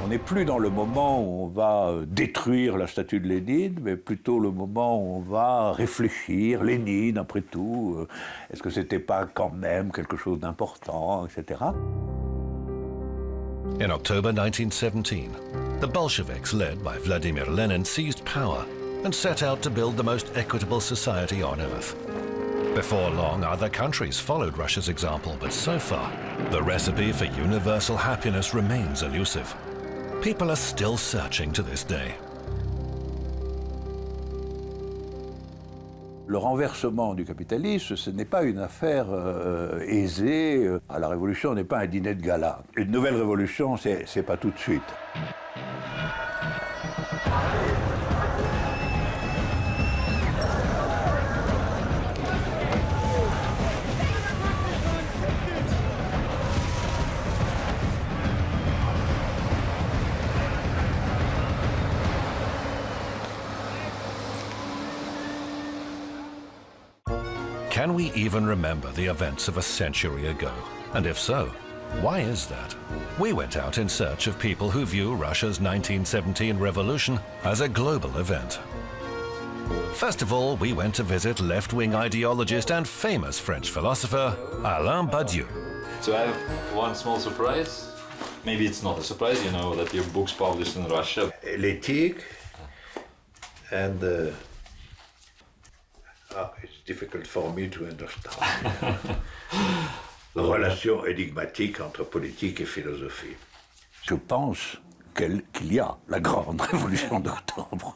On n'est plus dans le moment où on va détruire la statue de Lénine, mais plutôt le moment où on va réfléchir. Lénine, après tout, est-ce que c'était pas quand même quelque chose d'important, etc. In October 1917, the Bolsheviks, led by Vladimir Lenin, seized power and set out to build the most equitable society on earth. Before long, other countries followed Russia's example, but so far, the recipe for universal happiness remains elusive. People are still searching to this day. Le renversement du capitalisme, ce n'est pas une affaire aisée. La révolution n'est pas un dîner de gala. Une nouvelle révolution, c'est pas tout de suite. Can we even remember the events of a century ago? And if so, why is that? We went out in search of people who view Russia's 1917 revolution as a global event. First of all, we went to visit left-wing ideologist and famous French philosopher Alain Badiou. So I have one small surprise. Maybe it's not a surprise, you know, that your book's published in Russia. L'éthique and it's difficult for me to understand. La relation énigmatique entre politique et philosophie. Je pense qu'il y a la grande révolution d'octobre.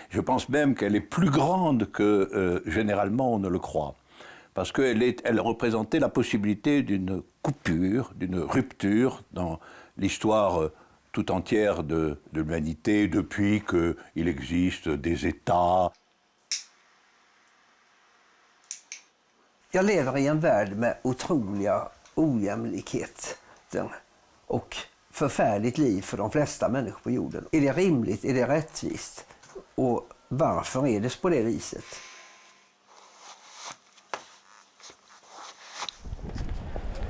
Je pense même qu'elle est plus grande que généralement on ne le croit. Parce qu'elle représentait la possibilité d'une coupure, d'une rupture dans l'histoire tout entière de l'humanité depuis qu'il existe des États. Jag lever i en värld med otroliga ojämlikheter och förfärligt liv för de flesta människor på jorden. Är det rimligt? Är det rättvist? Och varför är det på det viset?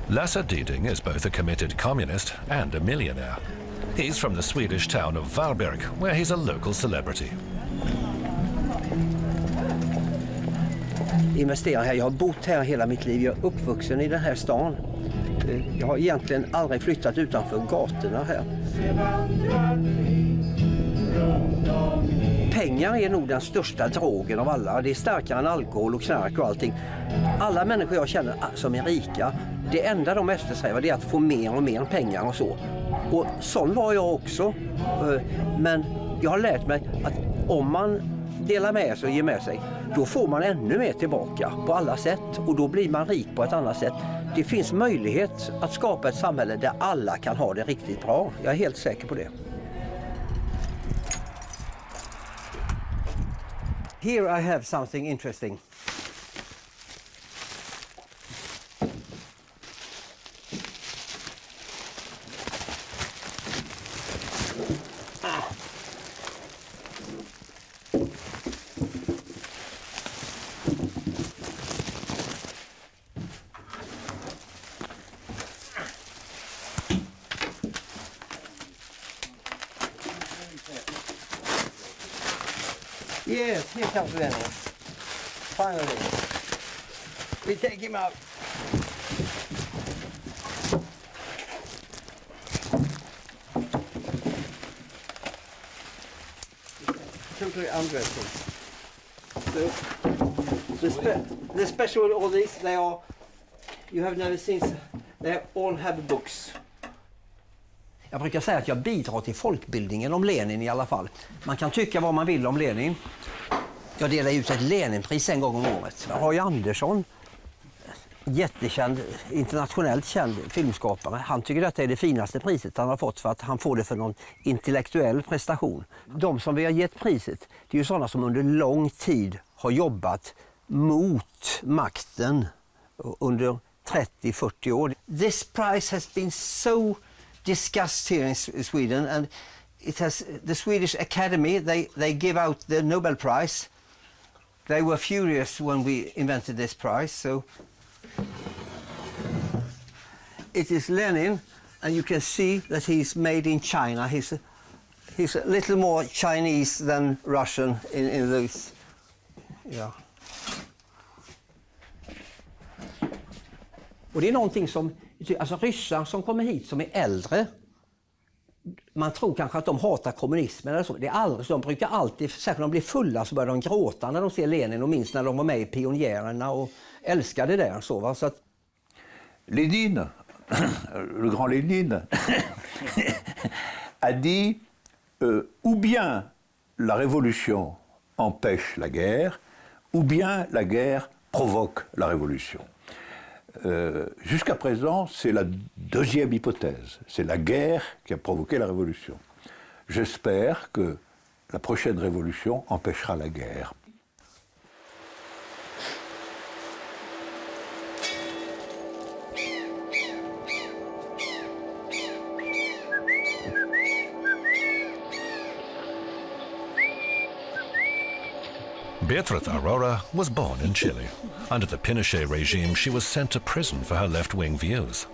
Lasse Diding is both a committed communist and a millionaire. He's from the Swedish town of Varberg, where he's a local celebrity. Investera här. Jag har bott här hela mitt liv. Jag är uppvuxen i den här stan. Jag har egentligen aldrig flyttat utanför gatorna här. Pengar är nog den största drogen av alla. Det är starkare än alkohol och knark och allting. Alla människor jag känner som är rika, det enda de eftersträvar är att få mer och mer pengar och så. Och sån var jag också. Men jag har lärt mig att om man delar med sig och ger med sig, då får man ännu mer tillbaka på alla sätt. Och då blir man rik på ett annat sätt. Det finns möjlighet att skapa ett samhälle där alla kan ha det riktigt bra. Jag är helt säker på det. Here I have something interesting. Yes, here comes Lenin. Finally. We take him out. Totally undressing. So, the special with all these, they are, you have never seen, they all have books. Jag brukar säga att jag bidrar till folkbildningen om Lenin i alla fall. Man kan tycka vad man vill om Lenin. Jag delar ut ett Leninpris en gång om året. Roy Andersson, jättekänd, internationellt känd filmskapare. Han tycker detta är det finaste priset han har fått för att han får det för någon intellektuell prestation. De som vi har gett priset, det är ju sådana som under lång tid har jobbat mot makten under 30-40 år. This prize has been so discussed here in Sweden, and it has the Swedish Academy, they give out the Nobel Prize. They were furious when we invented this prize, so it is Lenin And you can see that he's made in China. He's a little more Chinese than Russian in those. Ja. Och det är någonting som, alltså ryssar som kommer hit som är äldre, man tror kanske att de hatar kommunismen eller så. Det är aldrig så. De brukar alltid, särskilt när de blir fulla så börjar de gråta när de ser Lenin och minst när de var med i pionjärerna och älskade det där så va. Så att... Lénine, le grand Lénine, a dit ou bien la révolution empêche la guerre, ou bien la guerre provoque la révolution. Jusqu'à présent, c'est la deuxième hypothèse. C'est la guerre qui a provoqué la révolution. J'espère que la prochaine révolution empêchera la guerre. Beatriz Aurora was born in Chile. Under the Pinochet regime, she was sent to prison for her left-wing views.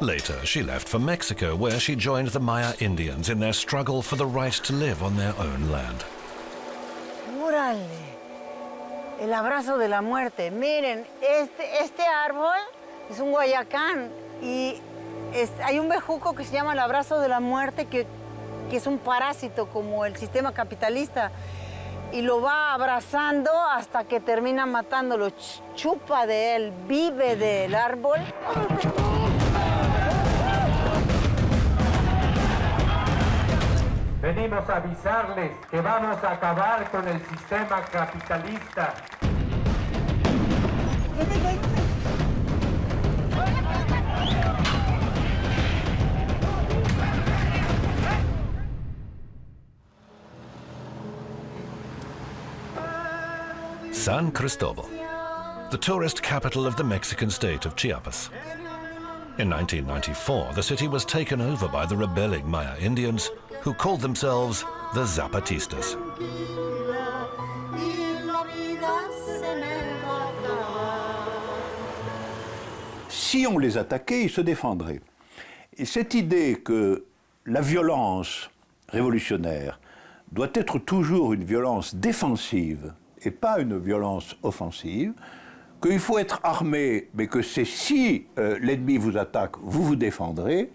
Later, she left for Mexico, where she joined the Maya Indians in their struggle for the right to live on their own land. ¡Órale! El abrazo de la muerte. Miren, este árbol es un guayacán y hay un bejuco que se llama el abrazo de la muerte, que es un parásito como el sistema capitalista. Y lo va abrazando hasta que termina matándolo. Chupa de él, vive del árbol. Venimos a avisarles que vamos a acabar con el sistema capitalista. San Cristobal, the tourist capital of the Mexican state of Chiapas. In 1994, the city was taken over by the rebelling Maya Indians, who called themselves the Zapatistas. Si on les attaquait, ils se défendraient. Et cette idée que la violence révolutionnaire doit être toujours une violence défensive et pas une violence offensive, qu'il faut être armé, mais que c'est si l'ennemi vous attaque, vous vous défendrez,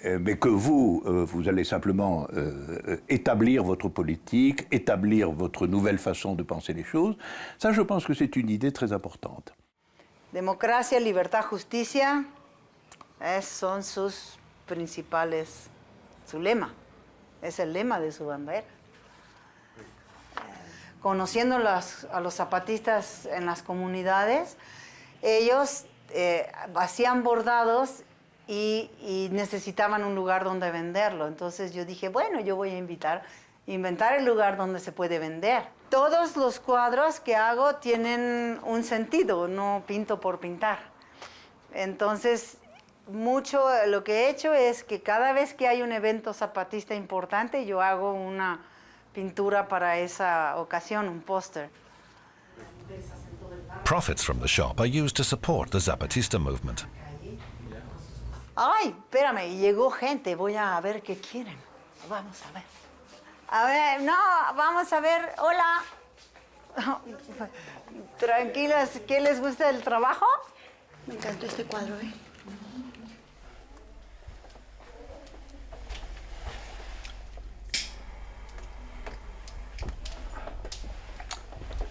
mais que vous allez simplement établir votre politique, établir votre nouvelle façon de penser les choses. Ça, je pense que c'est une idée très importante. Democracia, libertad, justicia, son sus principales, su lema, es el lema de su bandera. Conociendo a los zapatistas en las comunidades, ellos hacían bordados y necesitaban un lugar donde venderlo. Entonces yo dije, bueno, yo voy a inventar el lugar donde se puede vender. Todos los cuadros que hago tienen un sentido, no pinto por pintar. Entonces, mucho lo que he hecho es que cada vez que hay un evento zapatista importante, yo hago una pintura para esa ocasión, un póster. Profits from the shop are used to support the Zapatista movement. Ay, espérame, llegó gente, voy a ver qué quieren. Vamos a ver. A ver, no, vamos a ver, hola. Tranquilas, ¿qué les gusta del trabajo? Me encantó este cuadro, ¿eh?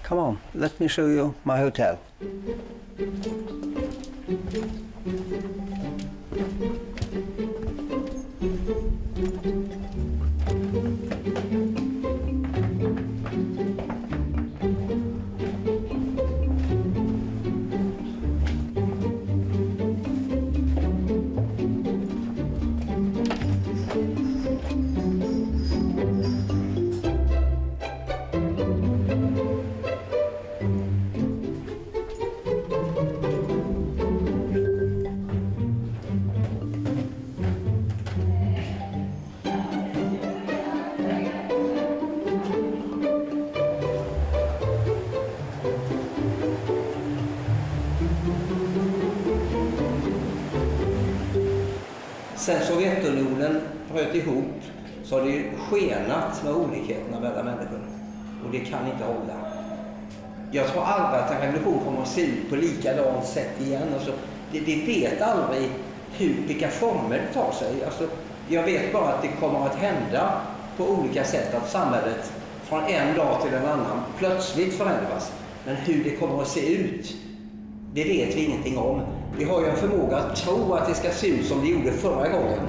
Come on, let me show you my hotel. sen Sovjetunionen bröt ihop så har det skenat med olikheterna mellan människor. Och det kan inte hålla. Jag tror aldrig att en revolution kommer att se ut på likadant sätt igen. Alltså, det vet aldrig vilka former det tar sig. Alltså, jag vet bara att det kommer att hända på olika sätt att samhället från en dag till en annan plötsligt förändras. Men hur det kommer att se ut, det vet vi ingenting om. Vi har ju en förmåga att tro att det ska se ut som det gjorde förra gången.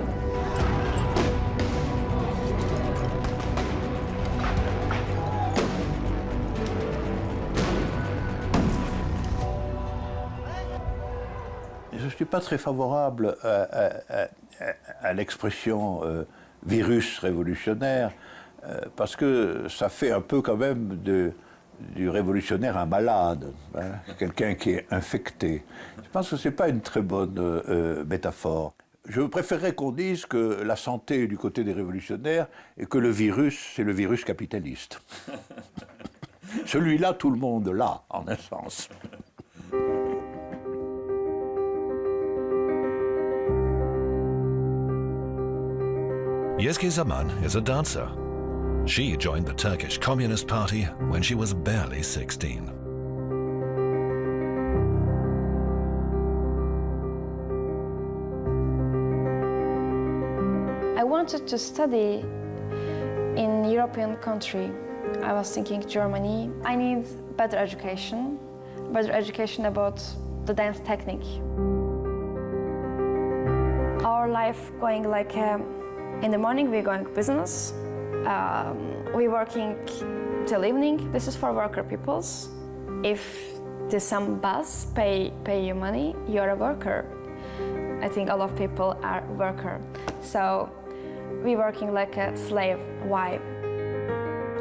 Je ne suis pas très favorable à l'expression virus révolutionnaire parce que ça fait un peu quand même du révolutionnaire un malade, hein, quelqu'un qui est infecté. Je pense que ce n'est pas une très bonne métaphore. Je préférerais qu'on dise que la santé est du côté des révolutionnaires et que le virus, c'est le virus capitaliste. Celui-là, tout le monde l'a, en un sens. Yezgi Zaman is a dancer. She joined the Turkish Communist Party when she was barely 16. I wanted to study in European country. I was thinking Germany. I need better education about the dance technique. Our life going like in the morning we're going business, we're working till evening. This is for worker peoples. If there's some boss pay you money, you're a worker. I think a lot of people are worker. So we're working like a slave. Why?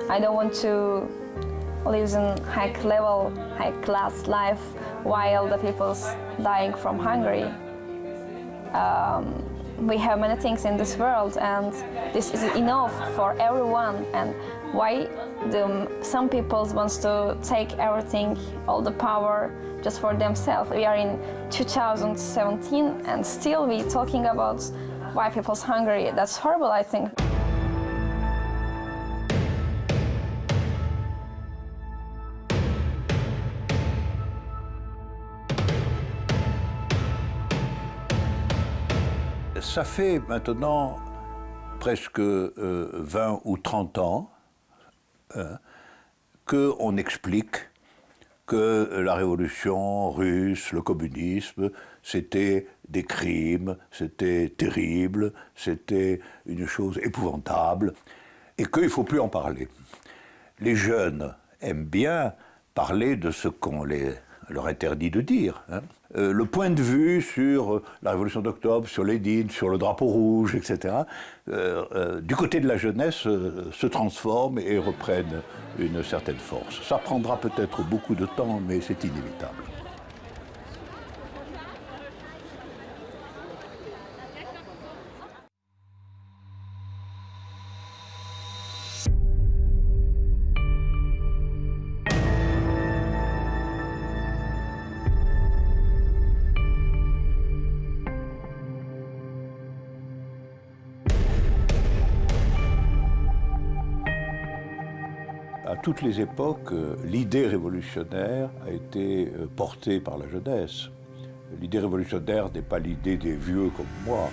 I don't want to live in high level, high class life while the people's dying from hunger. We have many things in this world and this is enough for everyone, and why some people want to take everything, all the power just for themselves. We are in 2017 and still we talking about why people's hungry. That's horrible, I think. Ça fait maintenant presque 20 ou 30 ans qu'on explique que la révolution russe, le communisme, c'était des crimes, c'était terrible, c'était une chose épouvantable, et qu'il ne faut plus en parler. Les jeunes aiment bien parler de ce qu'on leur interdit de dire. Hein. Le point de vue sur la Révolution d'octobre, sur Lénine, sur le drapeau rouge, etc., du côté de la jeunesse, se transforme et reprennent une certaine force. Ça prendra peut-être beaucoup de temps, mais c'est inévitable. À toutes les époques, l'idée révolutionnaire a été portée par la jeunesse. L'idée révolutionnaire n'est pas l'idée des vieux comme moi.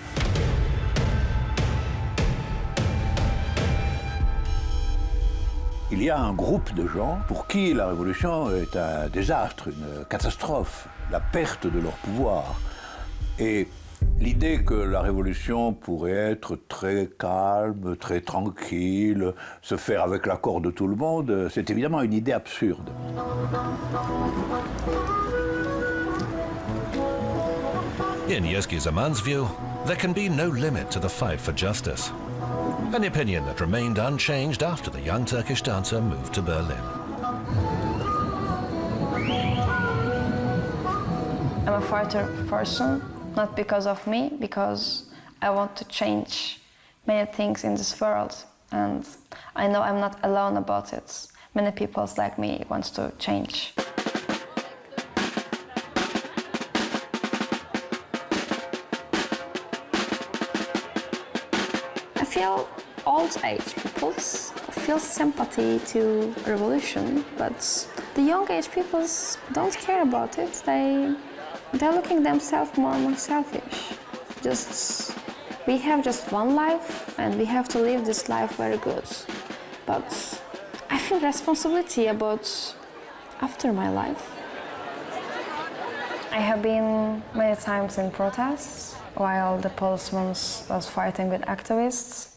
Il y a un groupe de gens pour qui la révolution est un désastre, une catastrophe, la perte de leur pouvoir. Et l'idée que la révolution pourrait être très calme, très tranquille, se faire avec l'accord de tout le monde, c'est évidemment une idée absurde. In Yezgi Zaman's view, there can be no limit to the fight for justice. An opinion that remained unchanged after the young Turkish dancer moved to Berlin. I'm a fighter person, not because of me, because I want to change many things in this world. And I know I'm not alone about it. Many people like me want to change. feel old age people feel sympathy to revolution, but the young age people don't care about it. They're looking themselves more selfish. We have just one life and we have to live this life very good. But I feel responsibility about after my life. I have been many times in protests while the policemen was fighting with activists.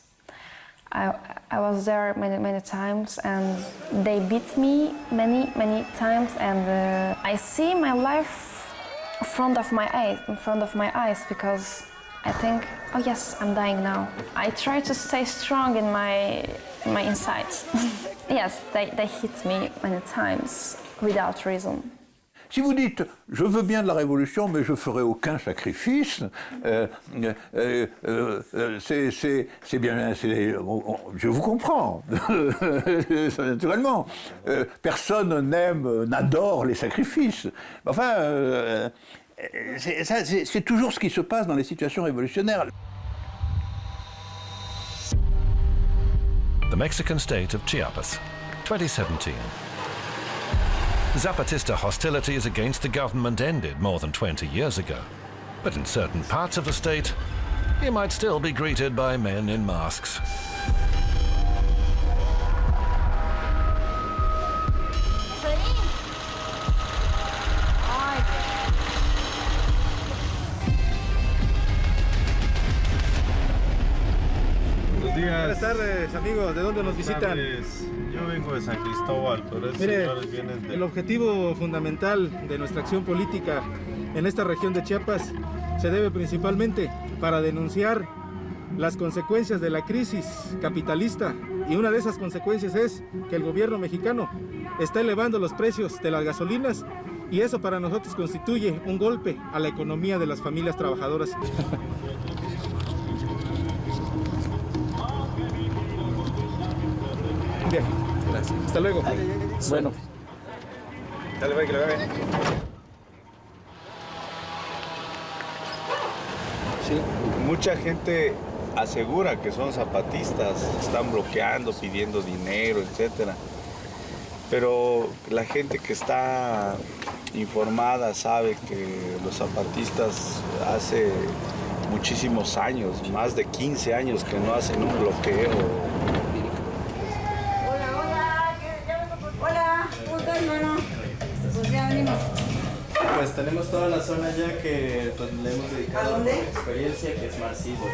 I was there many times and they beat me many times, and I see my life in front of my eyes because I think, oh yes, I'm dying now. I try to stay strong in my inside. Yes, they hit me many times without reason. Si vous dites « je veux bien de la révolution, mais je ne ferai aucun sacrifice », c'est bien, je vous comprends, naturellement. Personne n'adore les sacrifices. Enfin, c'est toujours ce qui se passe dans les situations révolutionnaires. The Mexican state of Chiapas, 2017. Zapatista hostilities against the government ended more than 20 years ago. But in certain parts of the state, you might still be greeted by men in masks. Buenas tardes, amigos. ¿De dónde nos visitan? Yo vengo de San Cristóbal, pero estos Mire, señores vienen de... el objetivo fundamental de nuestra acción política en esta región de Chiapas se debe principalmente para denunciar las consecuencias de la crisis capitalista, y una de esas consecuencias es que el gobierno mexicano está elevando los precios de las gasolinas, y eso para nosotros constituye un golpe a la economía de las familias trabajadoras. Bien, gracias. Hasta luego. Bueno. Dale, que lo vea. Sí, mucha gente asegura que son zapatistas, están bloqueando, pidiendo dinero, etc. Pero la gente que está informada sabe que los zapatistas hace muchísimos años, más de 15 años que no hacen un bloqueo. Pues tenemos toda la zona ya que pues, le hemos dedicado a experiencia, que es marxismo.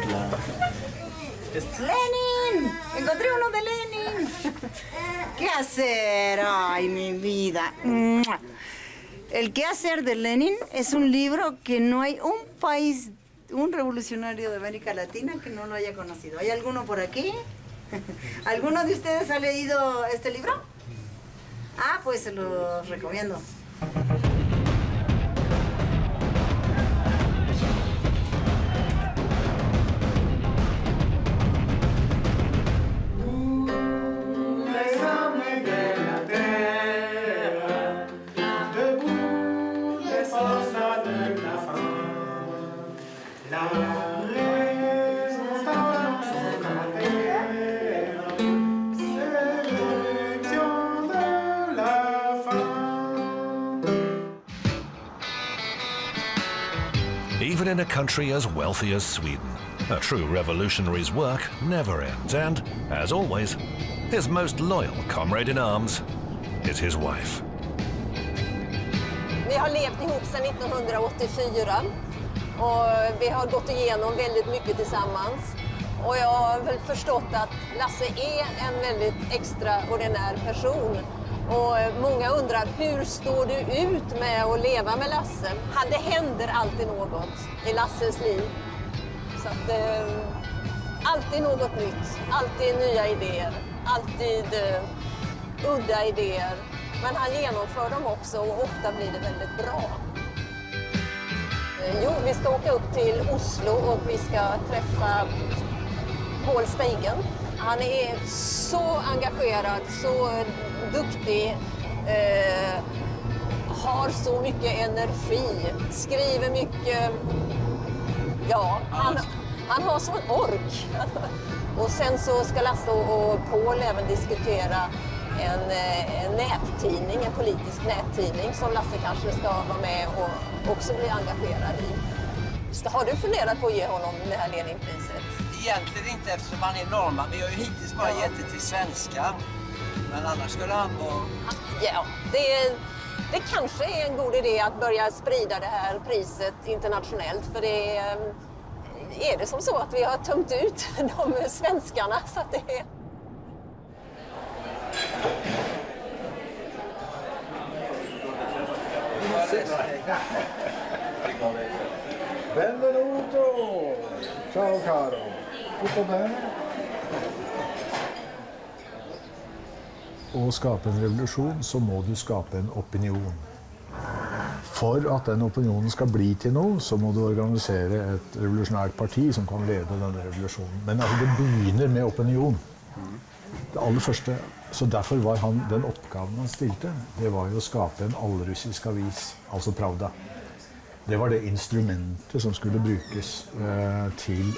¡Lenin! ¡Encontré uno de Lenin! ¿Qué hacer? ¡Ay, mi vida! El qué hacer de Lenin es un libro que no hay un país, un revolucionario de América Latina que no lo haya conocido. ¿Hay alguno por aquí? ¿Alguno de ustedes ha leído este libro? Ah, pues se lo recomiendo. Even in a country as wealthy as Sweden, a true revolutionary's work never ends, and, as always, his most loyal comrade in arms is his wife. Vi har levt ihop sedan 1984 och vi har gått igenom väldigt mycket tillsammans. Och jag har väl förstått att Lasse är en väldigt extraordinär person. Och många undrar, hur står du ut med att leva med Lasse? Det händer alltid något i Lasses liv. Så att, alltid något nytt, alltid nya idéer, alltid udda idéer. Men han genomför dem också och ofta blir det väldigt bra. Jo, vi ska åka upp till Oslo och vi ska träffa Paul Steigen. Han är så engagerad, så duktig, har så mycket energi, skriver mycket. Ja, han har sån ork. Och sen så ska Lasse och Paul även diskutera en nättidning, en politisk nättidning som Lasse kanske ska vara med och också bli engagerad i. Har du funderat på att ge honom det här Leninpriset? Egentligen inte eftersom han är norrman. Vi har ju hittills bara gett det till svenskar. Men annars skulle han vara... Ja, det kanske är en god idé att börja sprida det här priset internationellt. För det är det som så att vi har tömt ut de svenskarna. Så att det är... Benvenuto! Ciao caro! Tutto bene? Å skape en revolusjon så må du skape en opinion. For at den opinionen skal bli til noe, så må du organisere et revolusjonært parti som kan lede denne revolusjonen. Men altså, det begynner med opinion. Det aller første. Så derfor var den oppgaven han stilte, det var jo å skape en allrussisk avis, altså Pravda. Det var det instrumentet som skulle brukes til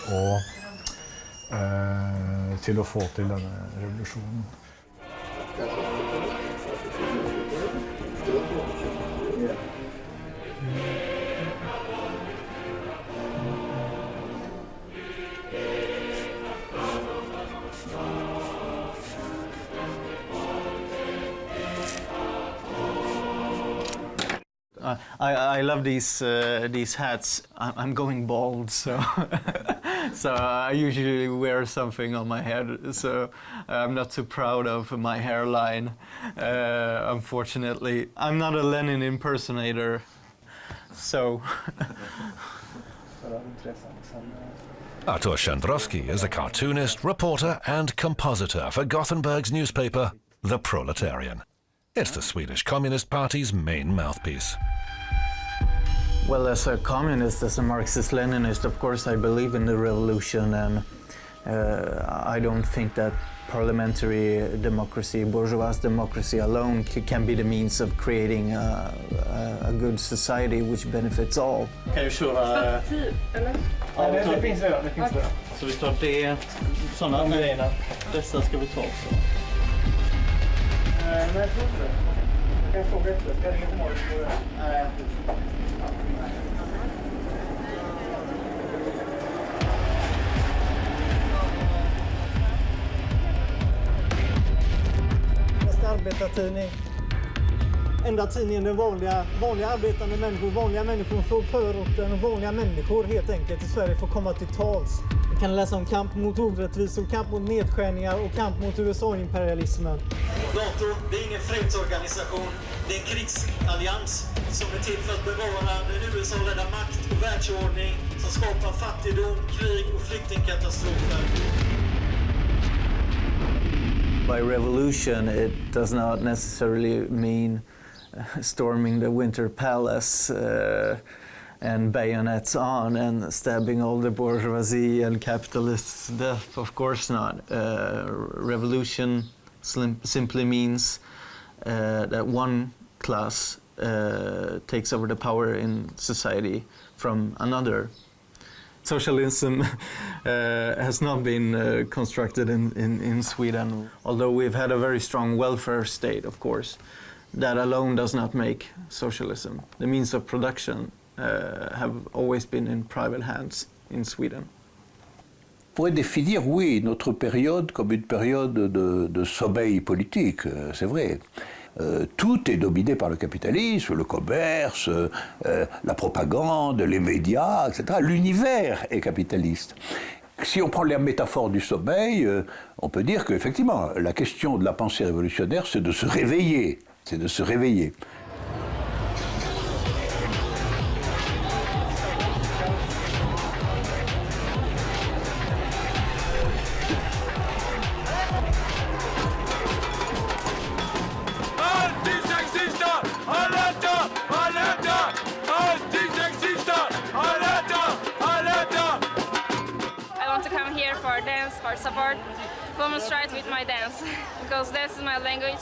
å få til denne revolusjonen. I love these hats. I'm going bald, so so I usually wear something on my head. So I'm not too proud of my hairline. Unfortunately, I'm not a Lenin impersonator. So. Artur Shandrowski is a cartoonist, reporter, and compositor for Gothenburg's newspaper, The Proletarian. It's the Swedish Communist Party's main mouthpiece. Well, as a communist, as a Marxist-Leninist, of course, I believe in the revolution, and I don't think that parliamentary democracy, bourgeois democracy alone can be the means of creating a good society which benefits all. Kan du köra... Ja, det finns redan. Så vi tar det, sådana grejerna. Dessa ska vi ta också. Nej, jag tror inte det. Jag kan fråga efter. Ska jag ringa på morgon? Nej. Arbetartidning. Enda tidningen där vanliga arbetande människor, vanliga människor från förorten och vanliga människor helt enkelt i Sverige får komma till tals. Vi kan läsa om kamp mot orättvisor, kamp mot nedskärningar och kamp mot USA-imperialismen. NATO, det är ingen fredsorganisation, det är en krigsallians som är till för att bevara den USA-ledda makt och världsordning som skapar fattigdom, krig och flyktingkatastrofer. By revolution, it does not necessarily mean storming the Winter Palace and bayonets on and stabbing all the bourgeoisie and capitalists to death. Of course not. Revolution simply means that one class takes over the power in society from another. Socialism has not been constructed in Sweden, although we've had a very strong welfare state, of course. That alone does not make socialism. The means of production have always been in private hands in Sweden. On pourrait définir, oui, notre période comme une période de sommeil politique, c'est vrai. Tout est dominé par le capitalisme, le commerce, la propagande, les médias, etc. L'univers est capitaliste. Si on prend la métaphore du sommeil, on peut dire qu'effectivement, la question de la pensée révolutionnaire, c'est de se réveiller. C'est de se réveiller. For support, demonstrate with my dance, because dance is my language.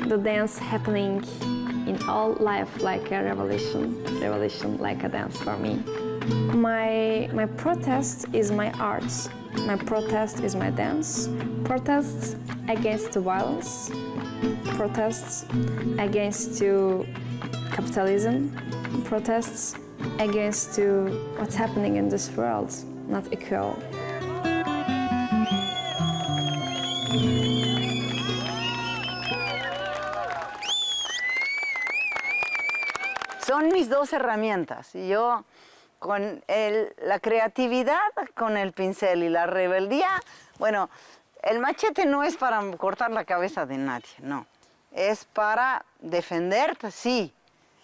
The dance happening in all life like a revolution like a dance for me. My protest is my art. My protest is my dance. Protests against the violence. Protests against capitalism. Protests against what's happening in this world, not equal. Son mis dos herramientas. Yo con la creatividad, con el pincel y la rebeldía, bueno, el machete no es para cortar la cabeza de nadie, no. Es para defender, sí.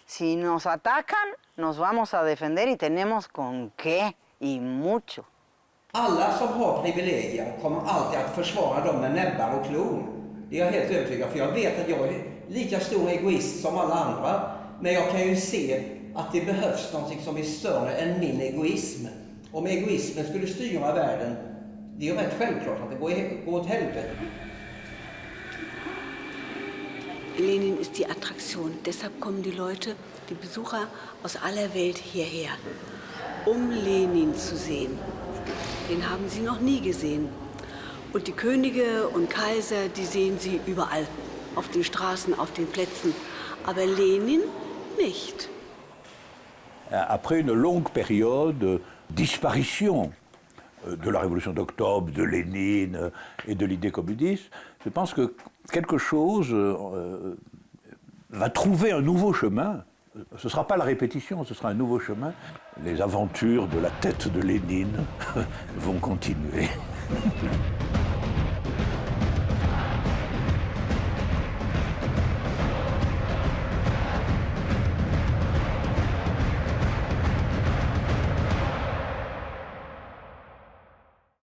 Si nos atacan, nos vamos a defender y tenemos con qué y mucho. Alla som har privilegier kommer alltid att försvara dem med näbbar och klor. Det är jag helt övertygad, för jag vet att jag är lika stor egoist som alla andra. Men jag kan ju se att det behövs någonting som är större än min egoism. Om egoismen skulle styra världen, det är ju rätt självklart att det går åt helvete. Lenin ist die Attraktion. Deshalb kommen die Leute, die Besucher aus aller Welt hierher, um Lenin zu sehen. Den haben sie noch nie gesehen. Und die Könige und Kaiser, die sehen sie überall, auf den Straßen, auf den Plätzen. Aber Lenin nicht. Après une longue période de disparition de la révolution d'octobre, de Lénine et de l'idée communiste, je pense que quelque chose va trouver un nouveau chemin. Ce ne sera pas la répétition, ce sera un nouveau chemin. Les aventures de la tête de Lénine vont continuer.